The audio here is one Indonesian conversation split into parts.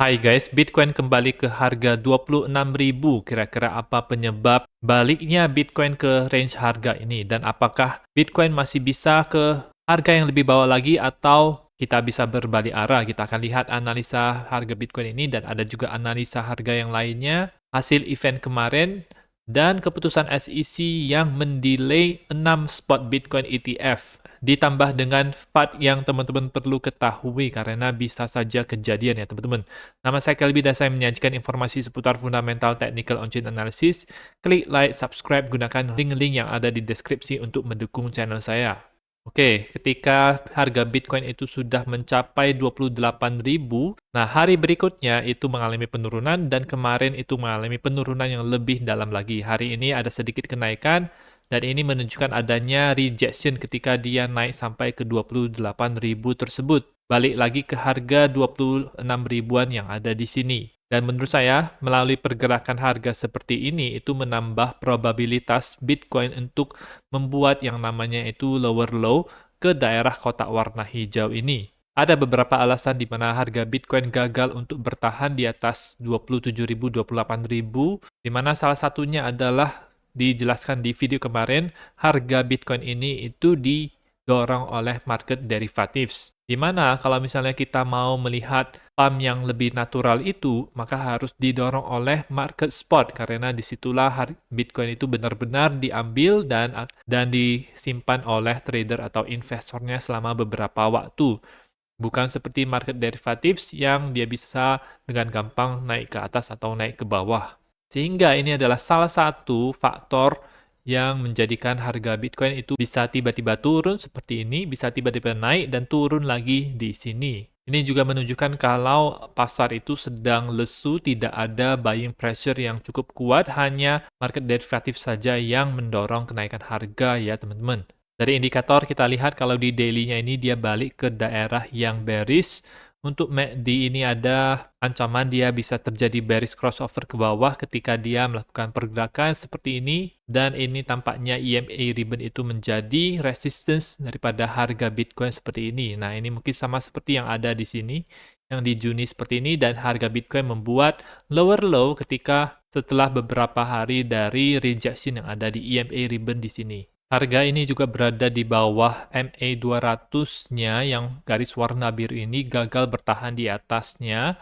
Hai guys, Bitcoin kembali ke harga 26.000. Kira-kira apa penyebab baliknya Bitcoin ke range harga ini? Dan apakah Bitcoin masih bisa ke harga yang lebih bawah lagi atau kita bisa berbalik arah? Kita akan lihat analisa harga Bitcoin ini dan ada juga analisa harga yang lainnya, hasil event kemarin, dan keputusan SEC yang mendelay 6 spot Bitcoin ETF. Ditambah dengan FUD yang teman-teman perlu ketahui karena bisa saja kejadian ya teman-teman. Nama saya Kelby dan saya menyajikan informasi seputar fundamental technical on-chain analysis. Klik like, subscribe, gunakan link-link yang ada di deskripsi untuk mendukung channel saya. Oke, ketika harga Bitcoin itu sudah mencapai 28.000, nah hari berikutnya itu mengalami penurunan dan kemarin itu mengalami penurunan yang lebih dalam lagi. Hari ini ada sedikit kenaikan dan ini menunjukkan adanya rejection ketika dia naik sampai ke 28.000 tersebut. Balik lagi ke harga 26 ribuan yang ada di sini. Dan menurut saya, melalui pergerakan harga seperti ini, itu menambah probabilitas Bitcoin untuk membuat yang namanya itu lower low ke daerah kotak warna hijau ini. Ada beberapa alasan di mana harga Bitcoin gagal untuk bertahan di atas 27.000, 28.000, di mana salah satunya adalah dijelaskan di video kemarin, harga Bitcoin ini itu didorong oleh market derivatives. Di mana kalau misalnya kita mau melihat pump yang lebih natural itu, maka harus didorong oleh market spot karena disitulah Bitcoin itu benar-benar diambil dan disimpan oleh trader atau investornya selama beberapa waktu. Bukan seperti market derivatives yang dia bisa dengan gampang naik ke atas atau naik ke bawah. Sehingga ini adalah salah satu faktor yang menjadikan harga Bitcoin itu bisa tiba-tiba turun seperti ini, bisa tiba-tiba naik dan turun lagi di sini. Ini juga menunjukkan kalau pasar itu sedang lesu, tidak ada buying pressure yang cukup kuat, hanya market derivatif saja yang mendorong kenaikan harga ya teman-teman. Dari indikator kita lihat kalau di daily-nya ini dia balik ke daerah yang bearish. Untuk MACD ini ada ancaman dia bisa terjadi bearish crossover ke bawah ketika dia melakukan pergerakan seperti ini. Dan ini tampaknya EMA ribbon itu menjadi resistance daripada harga Bitcoin seperti ini. Nah ini mungkin sama seperti yang ada di sini, yang di Juni seperti ini, dan harga Bitcoin membuat lower low ketika setelah beberapa hari dari rejection yang ada di EMA ribbon di sini. Harga ini juga berada di bawah MA 200-nya yang garis warna biru ini gagal bertahan di atasnya,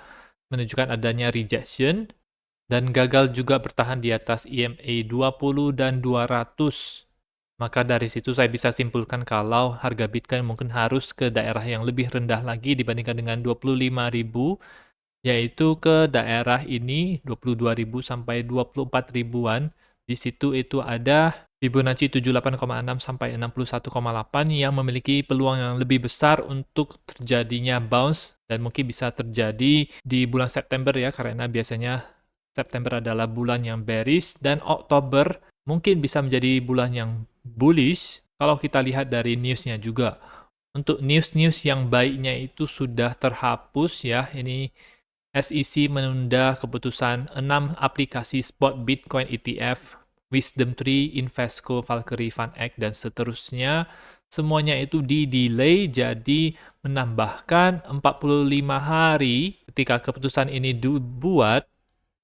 menunjukkan adanya rejection, dan gagal juga bertahan di atas EMA 20 dan 200. Maka dari situ saya bisa simpulkan kalau harga Bitcoin mungkin harus ke daerah yang lebih rendah lagi dibandingkan dengan 25.000, yaitu ke daerah ini 22.000 sampai 24 ribuan. Di situ itu ada Fibonacci 78,6 sampai 61,8 yang memiliki peluang yang lebih besar untuk terjadinya bounce dan mungkin bisa terjadi di bulan September ya, karena biasanya September adalah bulan yang bearish dan Oktober mungkin bisa menjadi bulan yang bullish kalau kita lihat dari newsnya juga. Untuk news-news yang baiknya itu sudah terhapus ya, ini SEC menunda keputusan 6 aplikasi spot Bitcoin ETF, Wisdom Tree, Invesco, Valkyrie, VanEck, dan seterusnya. Semuanya itu di-delay, jadi menambahkan 45 hari ketika keputusan ini dibuat,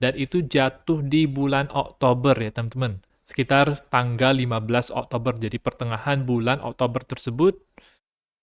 dan itu jatuh di bulan Oktober ya teman-teman. Sekitar tanggal 15 Oktober, jadi pertengahan bulan Oktober tersebut,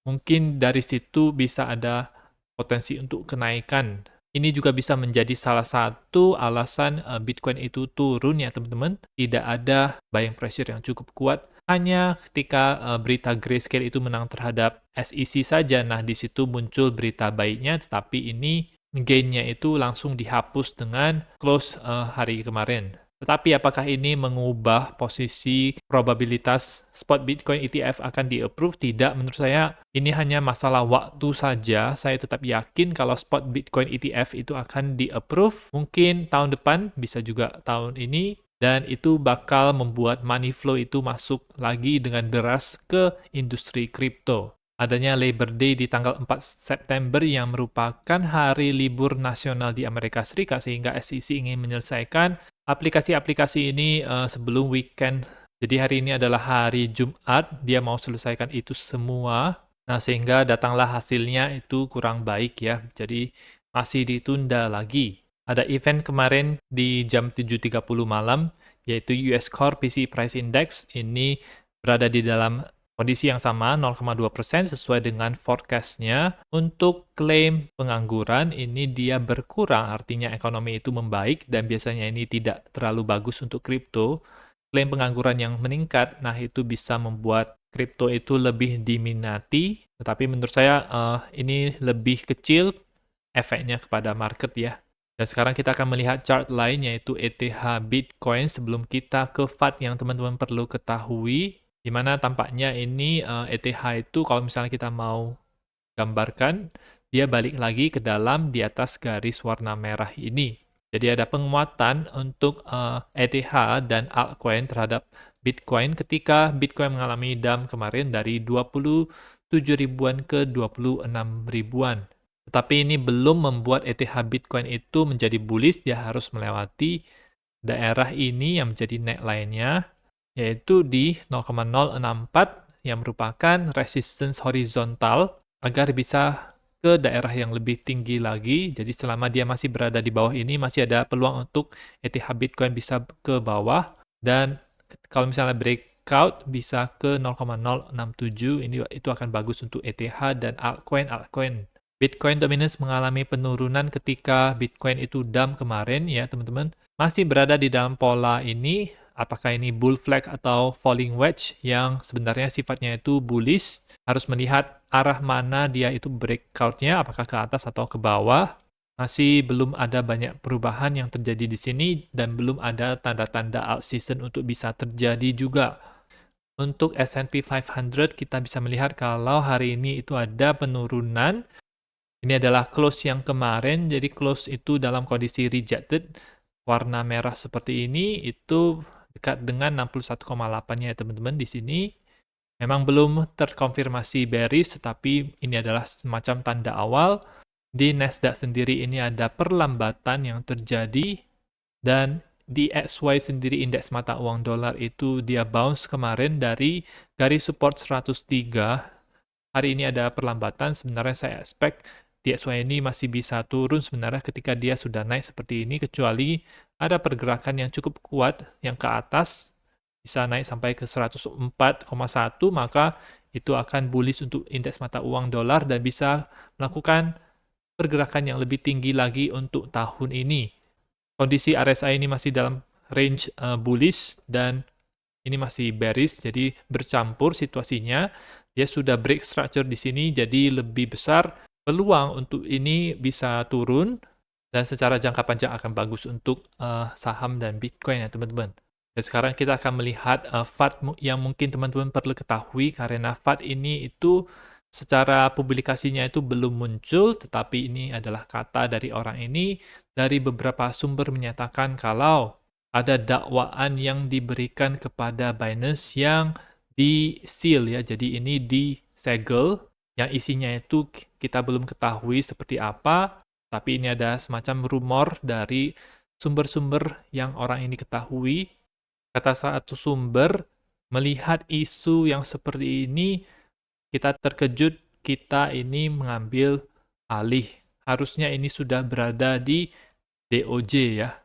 mungkin dari situ bisa ada potensi untuk kenaikan. Ini juga bisa menjadi salah satu alasan Bitcoin itu turun ya teman-teman. Tidak ada buying pressure yang cukup kuat. Hanya ketika berita Grayscale itu menang terhadap SEC saja. Nah di situ muncul berita baiknya, tetapi ini gain-nya itu langsung dihapus dengan close hari kemarin. Tetapi apakah ini mengubah posisi probabilitas spot Bitcoin ETF akan di-approve? Tidak, menurut saya ini hanya masalah waktu saja. Saya tetap yakin kalau spot Bitcoin ETF itu akan di-approve. Mungkin tahun depan, bisa juga tahun ini. Dan itu bakal membuat money flow itu masuk lagi dengan deras ke industri kripto. Adanya Labor Day di tanggal 4 September yang merupakan hari libur nasional di Amerika Serikat, sehingga SEC ingin menyelesaikan aplikasi-aplikasi ini sebelum weekend. Jadi hari ini adalah hari Jumat, dia mau selesaikan itu semua. Nah, sehingga datanglah hasilnya itu kurang baik ya. Jadi masih ditunda lagi. Ada event kemarin di jam 7.30 malam, yaitu US Core PCE Price Index. Ini berada di dalam kondisi yang sama, 0,2% sesuai dengan forecast-nya. Untuk klaim pengangguran, ini dia berkurang, artinya ekonomi itu membaik, dan biasanya ini tidak terlalu bagus untuk kripto. Klaim pengangguran yang meningkat, nah itu bisa membuat kripto itu lebih diminati, tetapi menurut saya ini lebih kecil efeknya kepada market ya. Dan sekarang kita akan melihat chart lain yaitu ETH Bitcoin sebelum kita ke FAT yang teman-teman perlu ketahui, di mana tampaknya ini ETH itu kalau misalnya kita mau gambarkan, dia balik lagi ke dalam di atas garis warna merah ini. Jadi ada penguatan untuk ETH dan altcoin terhadap Bitcoin ketika Bitcoin mengalami dump kemarin dari 27 ribuan ke 26 ribuan. Tetapi ini belum membuat ETH Bitcoin itu menjadi bullish, dia harus melewati daerah ini yang menjadi neckline-nya, yaitu di 0,064 yang merupakan resistance horizontal agar bisa ke daerah yang lebih tinggi lagi. Jadi selama dia masih berada di bawah ini, masih ada peluang untuk ETH Bitcoin bisa ke bawah, dan kalau misalnya breakout bisa ke 0,067, ini itu akan bagus untuk ETH dan altcoin. Bitcoin dominance mengalami penurunan ketika Bitcoin itu dump kemarin ya teman-teman. Masih berada di dalam pola ini, apakah ini bull flag atau falling wedge yang sebenarnya sifatnya itu bullish. Harus melihat arah mana dia itu breakout-nya, apakah ke atas atau ke bawah. Masih belum ada banyak perubahan yang terjadi di sini dan belum ada tanda-tanda alt season untuk bisa terjadi juga. Untuk S&P 500 kita bisa melihat kalau hari ini itu ada penurunan. Ini adalah close yang kemarin, jadi close itu dalam kondisi rejected, warna merah seperti ini, itu dekat dengan 61,8-nya ya teman-teman di sini. Memang belum terkonfirmasi bearish, tetapi ini adalah semacam tanda awal. Di Nasdaq sendiri ini ada perlambatan yang terjadi, dan di XY sendiri indeks mata uang dolar itu dia bounce kemarin dari garis support 103. Hari ini ada perlambatan, sebenarnya saya expect DXY ini masih bisa turun sebenarnya ketika dia sudah naik seperti ini, kecuali ada pergerakan yang cukup kuat yang ke atas, bisa naik sampai ke 104,1, maka itu akan bullish untuk indeks mata uang dolar dan bisa melakukan pergerakan yang lebih tinggi lagi untuk tahun ini. Kondisi RSI ini masih dalam range bullish dan ini masih bearish, jadi bercampur situasinya. Dia sudah break structure di sini, jadi lebih besar peluang untuk ini bisa turun, dan secara jangka panjang akan bagus untuk saham dan Bitcoin ya teman-teman. Dan sekarang kita akan melihat FAT yang mungkin teman-teman perlu ketahui, karena FAT ini itu secara publikasinya itu belum muncul, tetapi ini adalah kata dari orang ini, dari beberapa sumber menyatakan kalau ada dakwaan yang diberikan kepada Binance yang di-seal ya, jadi ini disegel, yang isinya itu kita belum ketahui seperti apa, tapi ini ada semacam rumor dari sumber-sumber yang orang ini ketahui. Kata satu sumber, melihat isu yang seperti ini, kita terkejut, kita ini mengambil alih. Harusnya ini sudah berada di DOJ ya.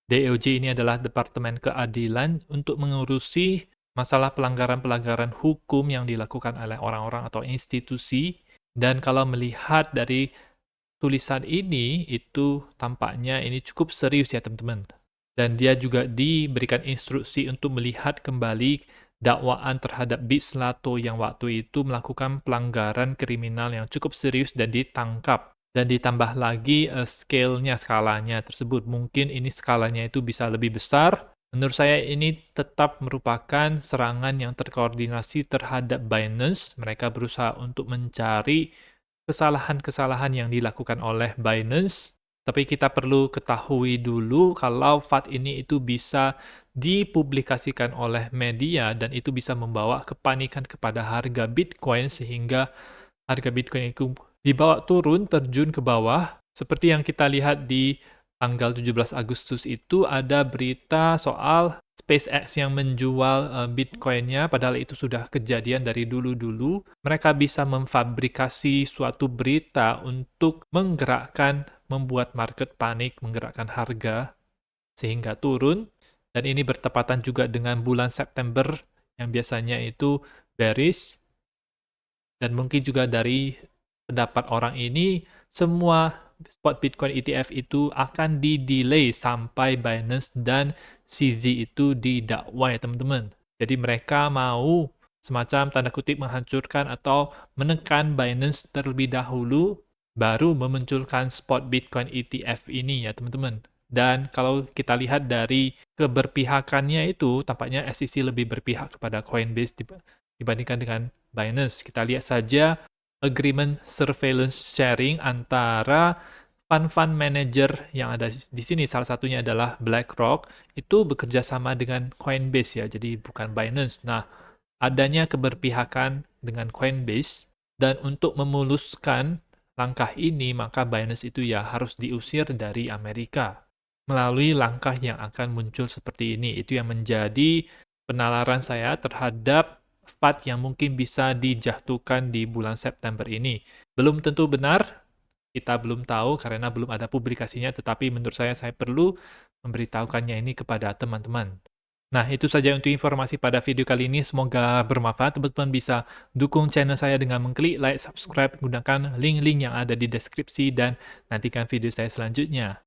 DOJ ini adalah Departemen Keadilan untuk mengurusi masalah pelanggaran-pelanggaran hukum yang dilakukan oleh orang-orang atau institusi. Dan kalau melihat dari tulisan ini, itu tampaknya ini cukup serius ya teman-teman. Dan dia juga diberikan instruksi untuk melihat kembali dakwaan terhadap Bislato yang waktu itu melakukan pelanggaran kriminal yang cukup serius dan ditangkap. Dan ditambah lagi scale-nya, skalanya tersebut. Mungkin ini skalanya itu bisa lebih besar. Menurut saya ini tetap merupakan serangan yang terkoordinasi terhadap Binance. Mereka berusaha untuk mencari kesalahan-kesalahan yang dilakukan oleh Binance. Tapi kita perlu ketahui dulu kalau FAT ini itu bisa dipublikasikan oleh media dan itu bisa membawa kepanikan kepada harga Bitcoin sehingga harga Bitcoin itu dibawa turun, terjun ke bawah, seperti yang kita lihat di tanggal 17 Agustus itu ada berita soal SpaceX yang menjual Bitcoin-nya, padahal itu sudah kejadian dari dulu-dulu. Mereka bisa memfabrikasi suatu berita untuk membuat market panik, menggerakkan harga sehingga turun. Dan ini bertepatan juga dengan bulan September yang biasanya itu bearish. Dan mungkin juga dari pendapat orang ini, semua spot Bitcoin ETF itu akan di-delay sampai Binance dan CZ itu didakwa ya teman-teman. Jadi mereka mau semacam tanda kutip menghancurkan atau menekan Binance terlebih dahulu, baru memunculkan spot Bitcoin ETF ini ya teman-teman. Dan kalau kita lihat dari keberpihakannya itu, tampaknya SEC lebih berpihak kepada Coinbase dibandingkan dengan Binance. Kita lihat saja agreement surveillance sharing antara fund-fund manager yang ada di sini, salah satunya adalah BlackRock, itu bekerja sama dengan Coinbase ya, jadi bukan Binance. Nah, adanya keberpihakan dengan Coinbase, dan untuk memuluskan langkah ini, maka Binance itu ya harus diusir dari Amerika melalui langkah yang akan muncul seperti ini. Itu yang menjadi penalaran saya terhadap FAD yang mungkin bisa dijatuhkan di bulan September ini. Belum tentu benar, kita belum tahu karena belum ada publikasinya, tetapi menurut saya perlu memberitahukannya ini kepada teman-teman. Nah, itu saja untuk informasi pada video kali ini. Semoga bermanfaat. Teman-teman bisa dukung channel saya dengan mengklik like, subscribe, menggunakan link-link yang ada di deskripsi, dan nantikan video saya selanjutnya.